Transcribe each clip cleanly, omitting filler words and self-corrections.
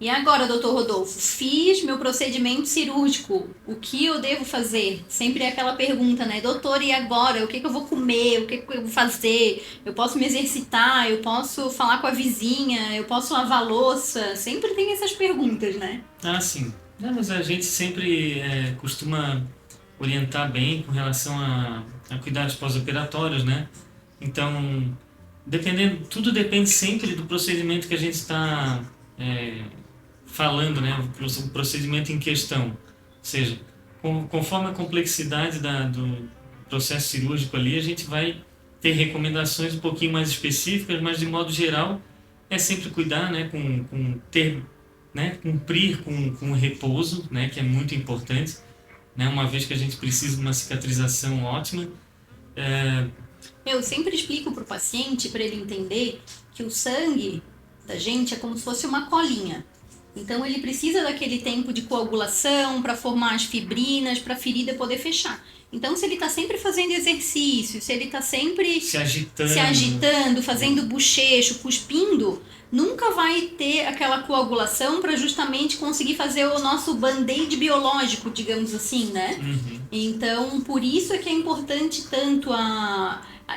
E agora, doutor Rodolfo, fiz meu procedimento cirúrgico, o que eu devo fazer? Sempre é aquela pergunta, né? Doutor, e agora? O que que eu vou comer? O que que eu vou fazer? Eu posso me exercitar? Eu posso falar com a vizinha? Eu posso lavar a louça? Sempre tem essas perguntas, né? Ah, sim. Não, mas a gente sempre costuma orientar bem com relação a cuidados pós-operatórios, né? Então, tudo depende sempre do procedimento que a gente está falando, né? O procedimento em questão. Ou seja, conforme a complexidade do processo cirúrgico ali, a gente vai ter recomendações um pouquinho mais específicas, mas de modo geral é sempre cuidar, né? Com ter, né? Cumprir com o repouso, né? Que é muito importante, né? Uma vez que a gente precisa de uma cicatrização ótima. É, Eu sempre explico para o paciente, para ele entender que o sangue da gente é como se fosse uma colinha. Então ele precisa daquele tempo de coagulação para formar as fibrinas, para a ferida poder fechar. Então se ele está sempre fazendo exercício, se ele está sempre se se agitando, agitando, fazendo bochecho, cuspindo, nunca vai ter aquela coagulação para justamente conseguir fazer o nosso band-aid biológico, digamos assim, né? uhum. Então, por isso é que é importante tanto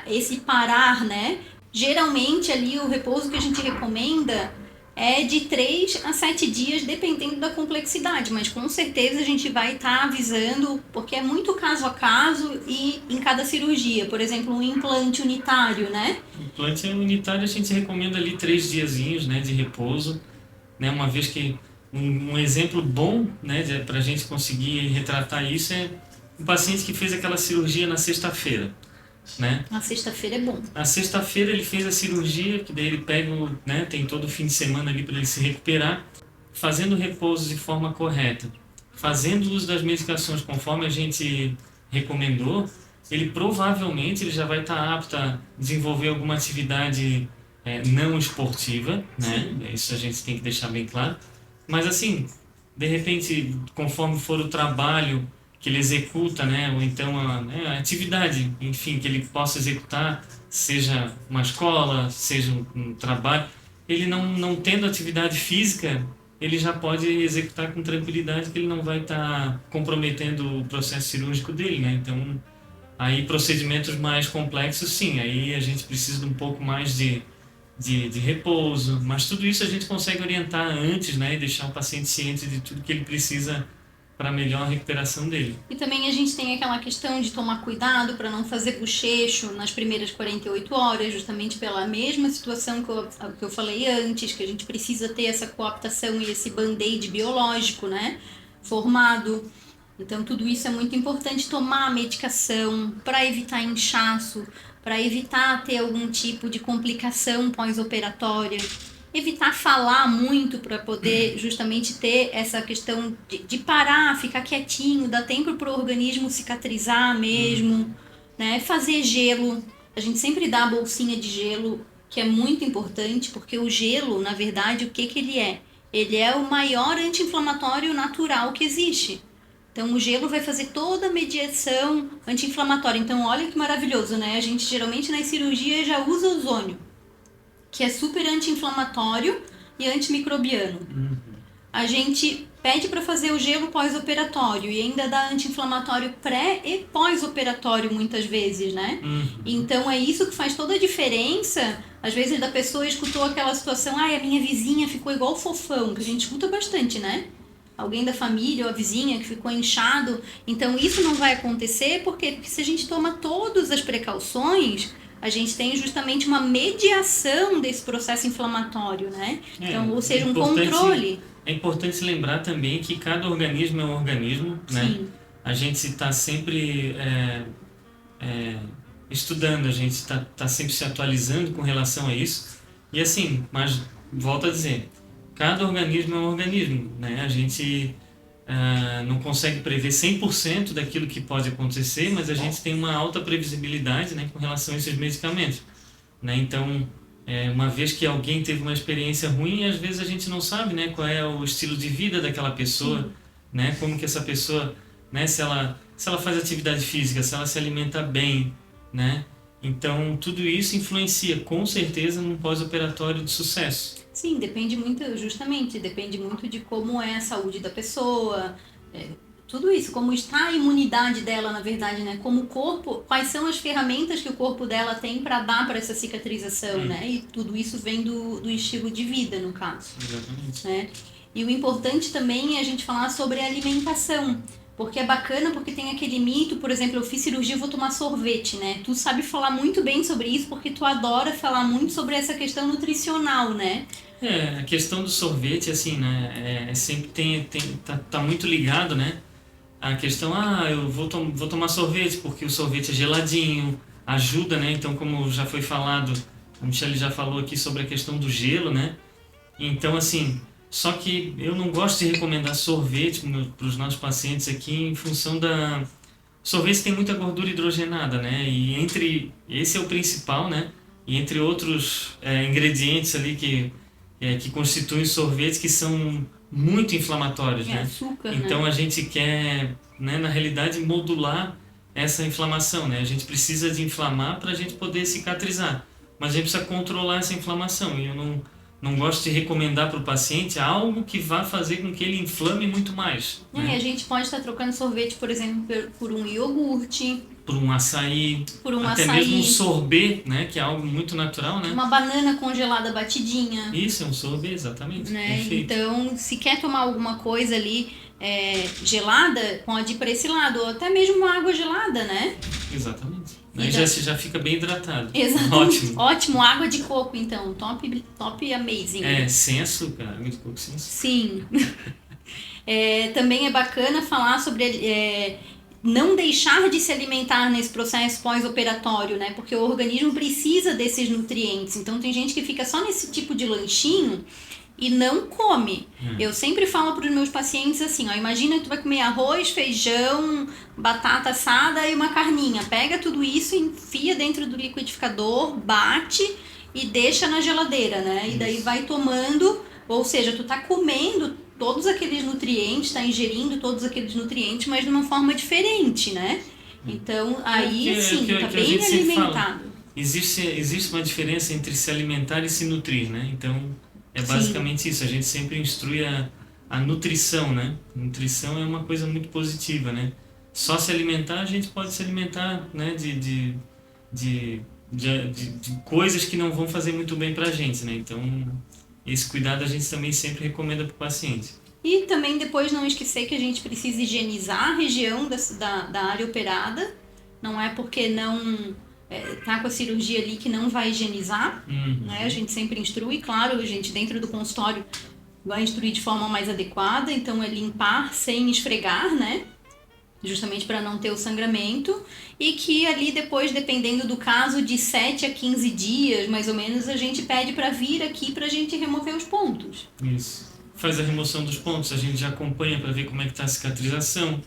esse parar, né? Geralmente ali o repouso que a gente recomenda é de 3 a 7 dias, dependendo da complexidade, mas com certeza a gente vai estar avisando, porque é muito caso a caso e em cada cirurgia. Por exemplo, um implante unitário, né? Implante unitário a gente recomenda ali 3 diazinhos, né, de repouso, né, uma vez que um exemplo bom, né, para a gente conseguir retratar isso é um paciente que fez aquela cirurgia na sexta-feira, né? Na sexta-feira é bom. Na sexta-feira ele fez a cirurgia, que daí ele pega, né, tem todo o fim de semana ali para ele se recuperar, fazendo repouso de forma correta, fazendo uso das medicações conforme a gente recomendou, ele já vai estar apto a desenvolver alguma atividade não esportiva, né? Sim. Isso a gente tem que deixar bem claro. Mas assim, de repente, conforme for o trabalho que ele executa, né? Ou então né, a atividade, enfim, que ele possa executar, seja uma escola, seja um trabalho, ele não tendo atividade física, ele já pode executar com tranquilidade que ele não vai estar comprometendo o processo cirúrgico dele, né? Então, aí procedimentos mais complexos, sim, aí a gente precisa de um pouco mais de repouso, mas tudo isso a gente consegue orientar antes, né? E deixar o paciente ciente de tudo que ele precisa para a melhor recuperação dele. E também a gente tem aquela questão de tomar cuidado para não fazer bochecho nas primeiras 48 horas, justamente pela mesma situação que eu falei antes, que a gente precisa ter essa coaptação e esse band-aid biológico, né, formado. Então tudo isso é muito importante, tomar a medicação para evitar inchaço, para evitar ter algum tipo de complicação pós-operatória, evitar falar muito para poder justamente ter essa questão de parar, ficar quietinho, dar tempo para o organismo cicatrizar mesmo, né? Fazer gelo, a gente sempre dá a bolsinha de gelo, que é muito importante, porque o gelo, na verdade, o que que ele é? Ele é o maior anti-inflamatório natural que existe. Então o gelo vai fazer toda a mediação anti-inflamatória. Então olha que maravilhoso, né? A gente geralmente nas cirurgias já usa ozônio, que é super anti-inflamatório e antimicrobiano. A gente pede para fazer o gelo pós-operatório e ainda dá anti-inflamatório pré e pós-operatório muitas vezes, né? Então é isso que faz toda a diferença. Às vezes da pessoa escutou aquela situação, a minha vizinha ficou igual fofão, que a gente escuta bastante, né? Alguém da família ou a vizinha que ficou inchado. Então isso não vai acontecer porque se a gente toma todas as precauções, a gente tem justamente uma mediação desse processo inflamatório, né? Então, ou seja, um controle. É importante se lembrar também que cada organismo é um organismo, né? Sim. A gente está sempre estudando, a gente está sempre se atualizando com relação a isso. E assim, mas volto a dizer, cada organismo é um organismo, né? A gente não consegue prever 100% daquilo que pode acontecer, mas a gente tem uma alta previsibilidade, né, com relação a esses medicamentos, né? Então, uma vez que alguém teve uma experiência ruim, às vezes a gente não sabe, né, qual é o estilo de vida daquela pessoa, né, como que essa pessoa, né, se ela faz atividade física, se ela se alimenta bem, né? Então, tudo isso influencia, com certeza, num pós-operatório de sucesso. Sim, depende muito, justamente, depende muito de como é a saúde da pessoa, tudo isso, como está a imunidade dela, na verdade, né? Como o corpo, quais são as ferramentas que o corpo dela tem para dar para essa cicatrização, né? E tudo isso vem do estilo de vida, no caso. Exatamente. Né? E o importante também é a gente falar sobre a alimentação. Porque é bacana, porque tem aquele mito, por exemplo, eu fiz cirurgia, eu vou tomar sorvete, né? Tu sabe falar muito bem sobre isso, porque tu adora falar muito sobre essa questão nutricional, né? A questão do sorvete, assim, né? Sempre tá muito ligado, né? A questão, eu vou tomar sorvete, porque o sorvete é geladinho, ajuda, né? Então, como já foi falado, a Michelle já falou aqui sobre a questão do gelo, né? Então, assim, só que eu não gosto de recomendar sorvete para os nossos pacientes aqui em função da... Sorvete tem muita gordura hidrogenada, né? Esse é o principal, né? E entre outros ingredientes ali que constituem sorvete, que são muito inflamatórios, né? Açúcar, Então né? a gente quer, né, na realidade, modular essa inflamação, né? A gente precisa de inflamar para a gente poder cicatrizar, mas a gente precisa controlar essa inflamação. E eu não gosto de recomendar para o paciente algo que vá fazer com que ele inflame muito mais, E né? a gente pode estar trocando sorvete, por exemplo, por um iogurte, Por um açaí, por um até mesmo um sorbet, né? Que é algo muito natural, né? uma banana congelada batidinha. Isso é um sorbet, exatamente. Né? Perfeito. Então, se quer tomar alguma coisa ali gelada, pode ir para esse lado, ou até mesmo uma água gelada, né? Exatamente. Aí já fica bem hidratado. Exatamente. Ótimo. Ótimo, água de coco, então. Top amazing. Sem açúcar, água de coco sem açúcar. Sim. Também é bacana falar sobre não deixar de se alimentar nesse processo pós-operatório, né? Porque o organismo precisa desses nutrientes. Então, tem gente que fica só nesse tipo de lanchinho e não come. Eu sempre falo para os meus pacientes assim, ó, imagina que tu vai comer arroz, feijão, batata assada e uma carninha. Pega tudo isso, enfia dentro do liquidificador, bate e deixa na geladeira, né? E daí vai tomando, ou seja, tu tá comendo todos aqueles nutrientes, tá ingerindo todos aqueles nutrientes, mas de uma forma diferente, né? Então, aí sim, tá bem alimentado. Existe uma diferença entre se alimentar e se nutrir, né? Então, é basicamente isso. A gente sempre instrui a nutrição, né? Nutrição é uma coisa muito positiva, né? Só se alimentar, a gente pode se alimentar, né? De coisas que não vão fazer muito bem pra gente, né? Então, esse cuidado a gente também sempre recomenda pro paciente. E também depois não esquecer que a gente precisa higienizar a região da área operada. Não é porque não tá com a cirurgia ali que não vai higienizar, né? A gente sempre instrui, claro, a gente dentro do consultório vai instruir de forma mais adequada, então é limpar sem esfregar, né? Justamente para não ter o sangramento, e que ali depois, dependendo do caso, de 7 a 15 dias, mais ou menos, a gente pede para vir aqui para a gente remover os pontos. Isso. Faz a remoção dos pontos, a gente já acompanha para ver como é que está a cicatrização.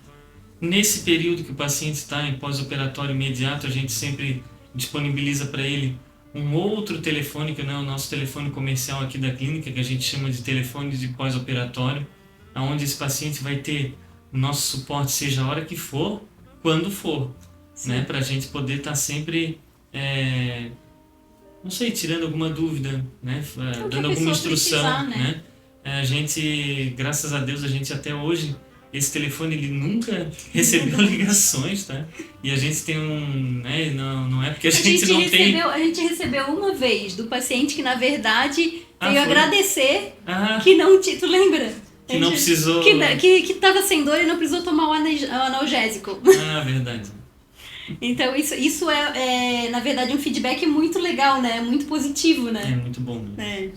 Nesse período que o paciente está em pós-operatório imediato, a gente sempre disponibiliza para ele um outro telefone, que não é o nosso telefone comercial aqui da clínica, que a gente chama de telefone de pós-operatório, onde esse paciente vai ter o nosso suporte, seja a hora que for, quando for, né? Para a gente poder estar sempre, não sei, tirando alguma dúvida, né? Dando alguma instrução, precisar, né? A gente, graças a Deus, a gente até hoje, esse telefone ele nunca recebeu ligações, tá? E a gente tem né? Não é porque a gente não tem... A gente recebeu uma vez do paciente que, na verdade, veio foi? agradecer que não... Tu lembra? Que não precisou... Que tava sem dor e não precisou tomar o analgésico. Verdade. Então, isso é, na verdade, um feedback muito legal, né? Muito positivo, né? É muito bom. Né?